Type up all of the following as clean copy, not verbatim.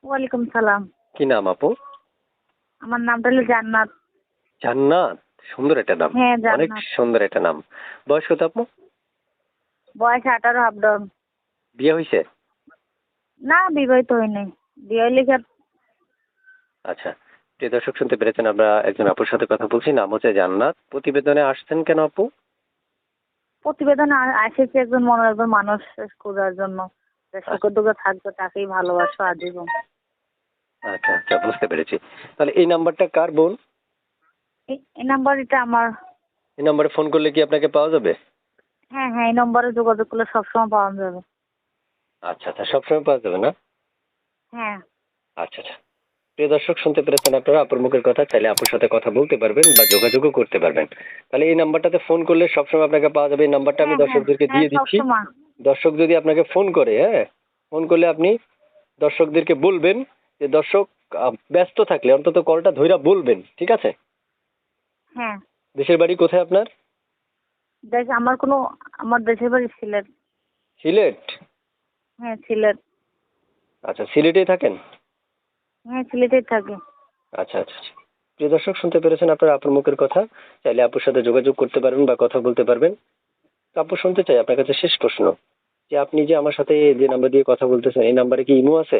ওয়ালাইকুম সালাম। কি নাম আপু? আমার নামটা হলো জান্নাত। জান্নাত, সুন্দর একটা নাম। হ্যাঁ, অনেক জান্নাত। সুন্দর একটা নাম। বয়স কত আপু? বয়স 18 আপ ডাউন। বিয়ে হয়েছে? না, বিবাহিত হই নাই। বিয়ে হইলে কি আচ্ছা, প্রিয় দর্শক শুনতে পেরেছেন, আমরা একজন আপুর সাথে কথা বলছি, নাম হচ্ছে জান্নাত। প্রতিবেদনে আসছেন কেন আপু? প্রতিবেদন এসেছে একজন মানুষ খোঁজার জন্য। যে সুখে দুঃখে থাকবে তাকেই ভালোবাসো আজীবন। আচ্ছা আচ্ছা, বুঝতে পেরেছি। তাহলে এই নাম্বারটা কার বোন? এই নাম্বারটা আমার। এই নাম্বারে ফোন করলে কি আপনাকে পাওয়া যাবে? হ্যাঁ হ্যাঁ, এই নম্বরে যোগাযোগ করলে সবসময় পাওয়া যাবে। আচ্ছা আচ্ছা, সবসময় পাওয়া যাবে না? হ্যাঁ আচ্ছা আচ্ছা, প্রিয় দর্শক শুনতে পেরেছেন আপনারা আপুর মুখের কথা। চাইলে আপুর সাথে কথা বলতে পারবেন বা যোগাযোগও করতে পারবেন। তাহলে এই নাম্বারটাতে ফোন করলে সবসময় আপনাকে পাওয়া যাবে। এই নাম্বারটা আমি হ্যাঁ হ্যাঁ দর্শকদেরকে হ্যাঁ, দিয়ে দিচ্ছি। সবসময়। দর্শক যদি আপনাকে ফোন করে, হ্যাঁ, ফোন করলে আপনি দর্শকদেরকে বলবেন যে দর্শক ব্যস্ত থাকলে অন্তত কলটা ধইরা বলবেন, ঠিক আছে? হ্যাঁ, দেশের বাড়ি কোথায় আপনার? আমার দেশের বাড়ি সিলেট। সিলেট? হ্যাঁ, সিলেট। আচ্ছা, সিলেটেই থাকেন? হ্যাঁ, সিলেটেই থাকে। আচ্ছা আচ্ছা আচ্ছা। প্রিয় দর্শক শুনতে পেরেছেন আপনারা আপুর মুখের কথা। চাইলে আপুর সাথে যোগাযোগ করতে পারবেন বা কথা বলতে পারবেন। তো আপু, শুনতে চাই আপনার কাছে শেষ প্রশ্ন, যে আপনি যে আমার সাথে যে নাম্বার দিয়ে কথা বলতেছেন, এই নাম্বারে কি ইমো আছে?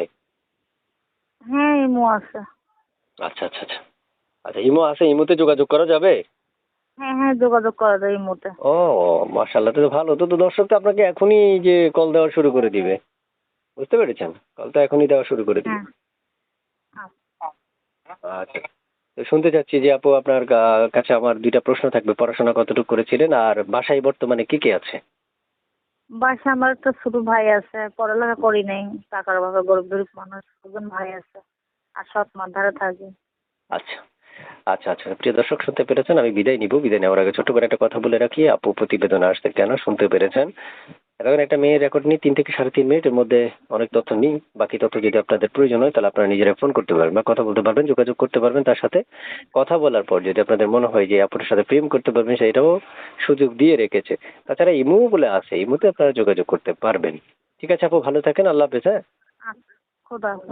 হ্যাঁ, ইমো আছে। আচ্ছা আচ্ছা আচ্ছা। আচ্ছা, ইমো আছে, ইমোতে যোগাযোগ করা যাবে? হ্যাঁ হ্যাঁ, যোগাযোগ করা যায় ইমোতে। ও, মাশাআল্লাহ, তো ভালো। তো তো দর্শক তো আপনাকে এখনই যে কল দেওয়া শুরু করে দিবে, বুঝতে পেরেছেন? কল তো এখনই দেওয়া শুরু করে দিবে। হ্যাঁ। আচ্ছা, তো শুনতে চাচ্ছি যে আপু, আপনার কাছে আমার দুইটা প্রশ্ন থাকবে। পড়াশোনা কতটুকু করেছিলেন, আর বাসায় বর্তমানে কে কে আছে? বাসায় আমার একটা ছোট ভাই আছে, পড়ালেখা করি নাই। টাকার অভাবে গরিব মানুষ, একজন ভাই আছে। আর সৎ মার ধারে থাকি। আচ্ছা আচ্ছা আচ্ছা, প্রিয় দর্শক শুনতে পেরেছেন। আমি বিদায় নিব। বিদায় নেওয়ার আগে ছোট্ট করে একটা কথা বলে রাখি, আপু প্রতিবেদনে আসতে কেন শুনতে পেরেছেন। এখন একটা মেয়ের রেকর্ড নিই 3 থেকে 3.5 মিনিট, এর মধ্যে অনেক তথ্য নিই। বাকি তথ্য যদি আপনাদের প্রয়োজন হয় তাহলে আপনারা নিজেরা ফোন করতে পারবেন বা কথা বলতে পারবেন, যোগাযোগ করতে পারবেন তার সাথে। কথা বলার পর যদি আপনাদের মনে হয় যে আপুর সাথে প্রেম করতে পারবেন, সেটাও সুযোগ দিয়ে রেখেছে। তাছাড়া ইমো বলে আছে, ইমোতে আপনারা যোগাযোগ করতে পারবেন। ঠিক আছে আপু, ভালো থাকেন। আল্লাহ হাফেজ। হ্যাঁ। আচ্ছা, খোদা হাফেজ।